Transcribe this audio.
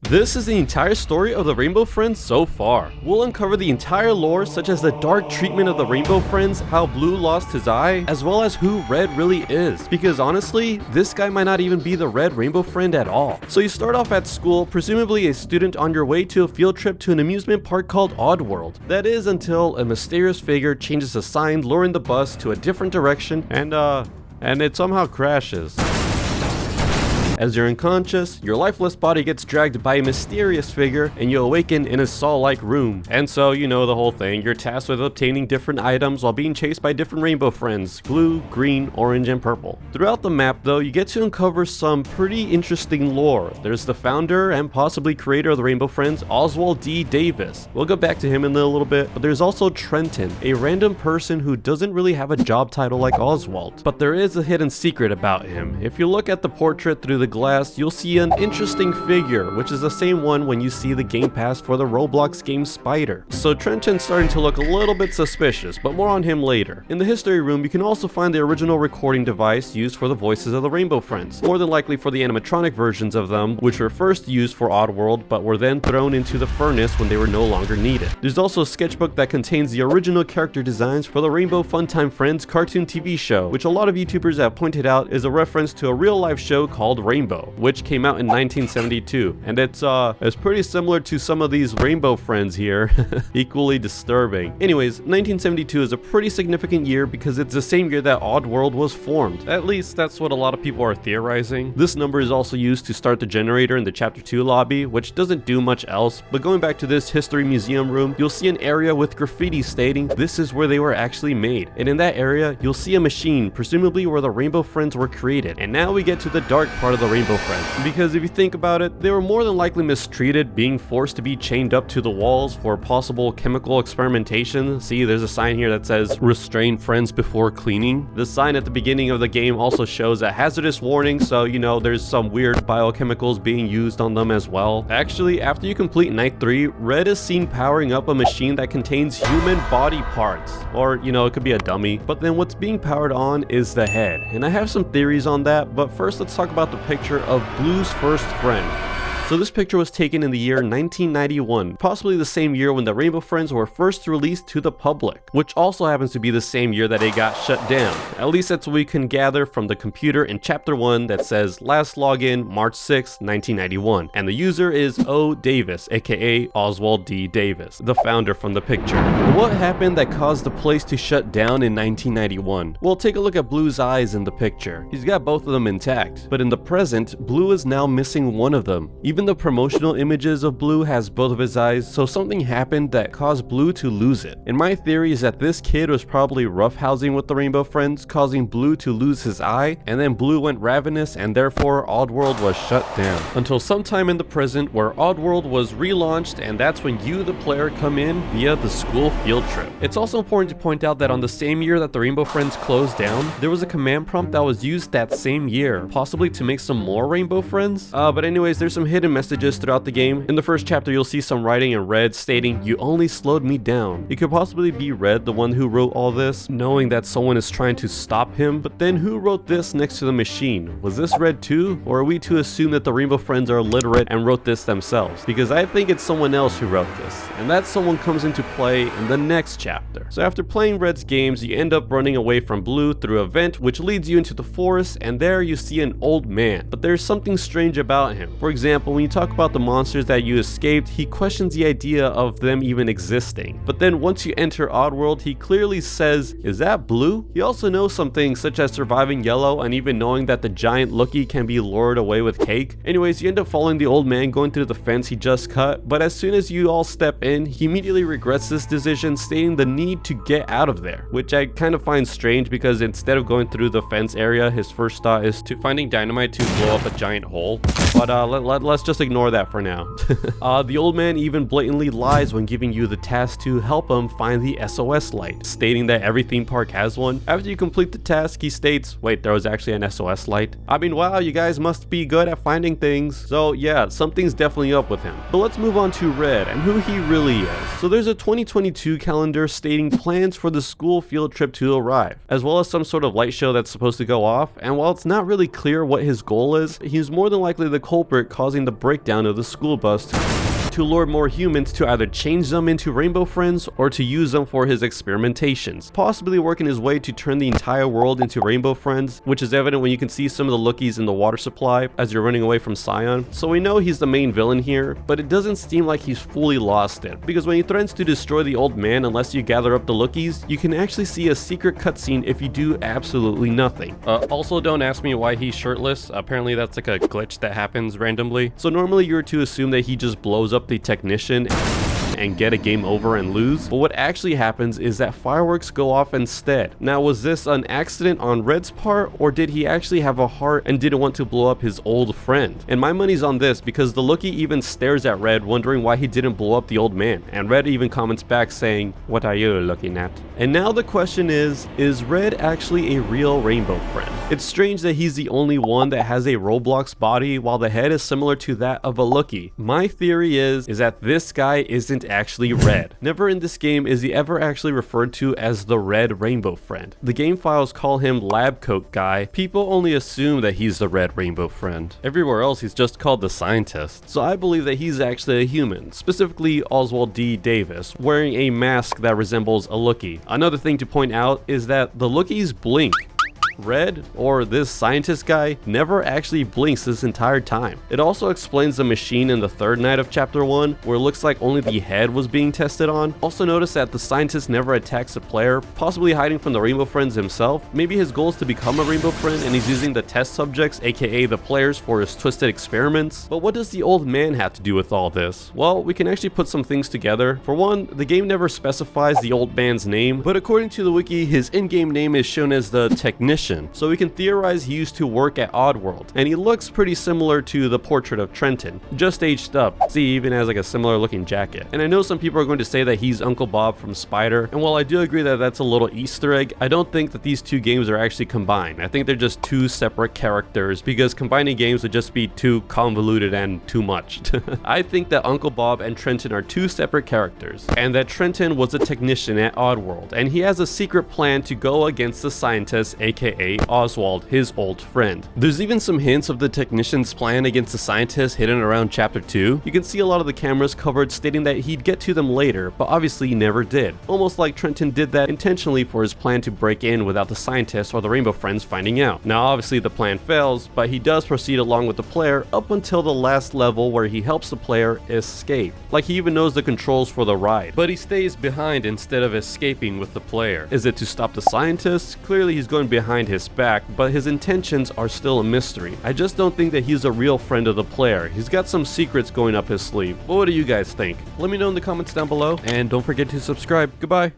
This is the entire story of the Rainbow Friends so far. We'll uncover the entire lore, such as the dark treatment of the Rainbow Friends, how Blue lost his eye, as well as who Red really is. Because honestly, this guy might not even be the Red Rainbow Friend at all. So you start off at school, presumably a student on your way to a field trip to an amusement park called OSWALD. That is until a mysterious figure changes a sign luring the bus to a different direction and it somehow crashes. As you're unconscious, your lifeless body gets dragged by a mysterious figure and you awaken in a Saw-like room. And so you know the whole thing, you're tasked with obtaining different items while being chased by different Rainbow Friends, blue, green, orange, and purple. Throughout the map though, you get to uncover some pretty interesting lore. There's the founder and possibly creator of the Rainbow Friends, OSWALD D Davis. We'll go back to him in a little bit, but there's also Trenton, a random person who doesn't really have a job title like Oswald. But there is a hidden secret about him. If you look at the portrait through the glass, you'll see an interesting figure, which is the same one when you see the game pass for the Roblox game Spider. So Trenton's starting to look a little bit suspicious, but more on him later. In the history room, you can also find the original recording device used for the voices of the Rainbow Friends, more than likely for the animatronic versions of them, which were first used for Oddworld, but were then thrown into the furnace when they were no longer needed. There's also a sketchbook that contains the original character designs for the Rainbow Funtime Friends cartoon TV show, which a lot of YouTubers have pointed out is a reference to a real-life show called Rainbow, which came out in 1972, and it's pretty similar to some of these Rainbow Friends here. Equally disturbing. Anyways, 1972 is a pretty significant year because it's the same year that Oddworld was formed. At least that's what a lot of people are theorizing. This number is also used to start the generator in the Chapter 2 lobby, which doesn't do much else, but going back to this history museum room, you'll see an area with graffiti stating this is where they were actually made, and in that area you'll see a machine, presumably where the Rainbow Friends were created. And now we get to the dark part of the Rainbow Friends, because if you think about it, they were more than likely mistreated, being forced to be chained up to the walls for possible chemical experimentation. See, there's a sign here that says restrain friends before cleaning. The sign at the beginning of the game also shows a hazardous warning, so you know there's some weird biochemicals being used on them as well. Actually, after you complete night 3, Red is seen powering up a machine that contains human body parts, or you know, it could be a dummy, but then what's being powered on is the head, and I have some theories on that, but first let's talk about the picture of Blue's first friend. So this picture was taken in the year 1991, possibly the same year when the Rainbow Friends were first released to the public, which also happens to be the same year that they got shut down. At least that's what we can gather from the computer in Chapter 1 that says last login March 6, 1991, and the user is O Davis, aka OSWALD D Davis, the founder from the picture. What happened that caused the place to shut down in 1991? Well, take a look at Blue's eyes in the picture. He's got both of them intact, but in the present, Blue is now missing one of them. Even the promotional images of Blue has both of his eyes, so something happened that caused Blue to lose it. And my theory is that this kid was probably roughhousing with the Rainbow Friends, causing Blue to lose his eye, and then Blue went ravenous and therefore Oddworld was shut down. Until sometime in the present where Oddworld was relaunched, and that's when you, the player, come in via the school field trip. It's also important to point out that on the same year that the Rainbow Friends closed down, there was a command prompt that was used that same year, possibly to make some more Rainbow Friends. But anyways, there's some hidden messages throughout the game. In the first chapter, you'll see some writing in red stating, "You only slowed me down." It could possibly be Red, the one who wrote all this, knowing that someone is trying to stop him. But then who wrote this next to the machine? Was this Red too? Or are we to assume that the Rainbow Friends are illiterate and wrote this themselves? Because I think it's someone else who wrote this, and that someone comes into play in the next chapter. So after playing Red's games, you end up running away from Blue through a vent which leads you into the forest, and there you see an old man. But there's something strange about him. For example, when you talk about the monsters that you escaped, he questions the idea of them even existing. But then once you enter Oddworld, he clearly says, "Is that Blue?" He also knows some things such as surviving yellow and even knowing that the giant Lookie can be lured away with cake. Anyways, you end up following the old man going through the fence he just cut, but as soon as you all step in, he immediately regrets this decision, stating the need to get out of there, which I kind of find strange because instead of going through the fence area, his first thought is to finding dynamite to blow up a giant hole. But let's just ignore that for now. The old man even blatantly lies when giving you the task to help him find the SOS light, stating that every theme park has one. After you complete the task, he states, wait, there was actually an SOS light? I mean, wow, you guys must be good at finding things. So yeah, something's definitely up with him. But let's move on to Red and who he really is. So there's a 2022 calendar stating plans for the school field trip to arrive, as well as some sort of light show that's supposed to go off, and while it's not really clear what his goal is, he's more than likely the culprit causing the breakdown of the school bus to lure more humans to either change them into rainbow friends or to use them for his experimentations, possibly working his way to turn the entire world into rainbow friends, which is evident when you can see some of the lookies in the water supply as you're running away from Scion. So we know he's the main villain here, but it doesn't seem like he's fully lost it, because when he threatens to destroy the old man unless you gather up the lookies, you can actually see a secret cutscene if you do absolutely nothing. Also, don't ask me why he's shirtless. Apparently that's like a glitch that happens randomly. So normally you're to assume that he just blows up the technician and get a game over and lose, but what actually happens is that fireworks go off instead. Now, was this an accident on Red's part, or did he actually have a heart and didn't want to blow up his old friend? And my money's on this, because the lookie even stares at Red wondering why he didn't blow up the old man, and Red even comments back saying, "What are you looking at?" And now the question is Red actually a real rainbow friend? It's strange that he's the only one that has a Roblox body while the head is similar to that of a lookie. My theory is that this guy isn't actually Red. Never in this game is he ever actually referred to as the Red Rainbow Friend. The game files call him Lab Coat Guy. People only assume that he's the Red Rainbow Friend. Everywhere else he's just called the Scientist. So I believe that he's actually a human, specifically OSWALD D Davis, wearing a mask that resembles a lookie. Another thing to point out is that the lookies blink. Red, or this scientist guy, never actually blinks this entire time. It also explains the machine in the third night of chapter 1, where it looks like only the head was being tested on. Also notice that the scientist never attacks a player, possibly hiding from the Rainbow Friends himself. Maybe his goal is to become a Rainbow Friend and he's using the test subjects, aka the players, for his twisted experiments. But what does the old man have to do with all this? Well, we can actually put some things together. For one, the game never specifies the old man's name, but according to the wiki, his in-game name is shown as the Technician. So we can theorize he used to work at Oddworld, and he looks pretty similar to the portrait of Trenton, just aged up. See, he even has like a similar looking jacket. And I know some people are going to say that he's Uncle Bob from Spider, and while I do agree that that's a little Easter egg, I don't think that these two games are actually combined. I think they're just two separate characters, because combining games would just be too convoluted and too much. I think that Uncle Bob and Trenton are two separate characters, and that Trenton was a technician at Oddworld, and he has a secret plan to go against the scientist, aka Oswald, his old friend. There's even some hints of the technician's plan against the scientist hidden around chapter 2. You can see a lot of the cameras covered stating that he'd get to them later, but obviously he never did. Almost like Trenton did that intentionally for his plan to break in without the scientist or the Rainbow Friends finding out. Now obviously the plan fails, but he does proceed along with the player up until the last level where he helps the player escape. Like he even knows the controls for the ride, but he stays behind instead of escaping with the player. Is it to stop the scientist? Clearly he's going behind his back, but his intentions are still a mystery. I just don't think that he's a real friend of the player. He's got some secrets going up his sleeve. But what do you guys think? Let me know in the comments down below, and don't forget to subscribe. Goodbye.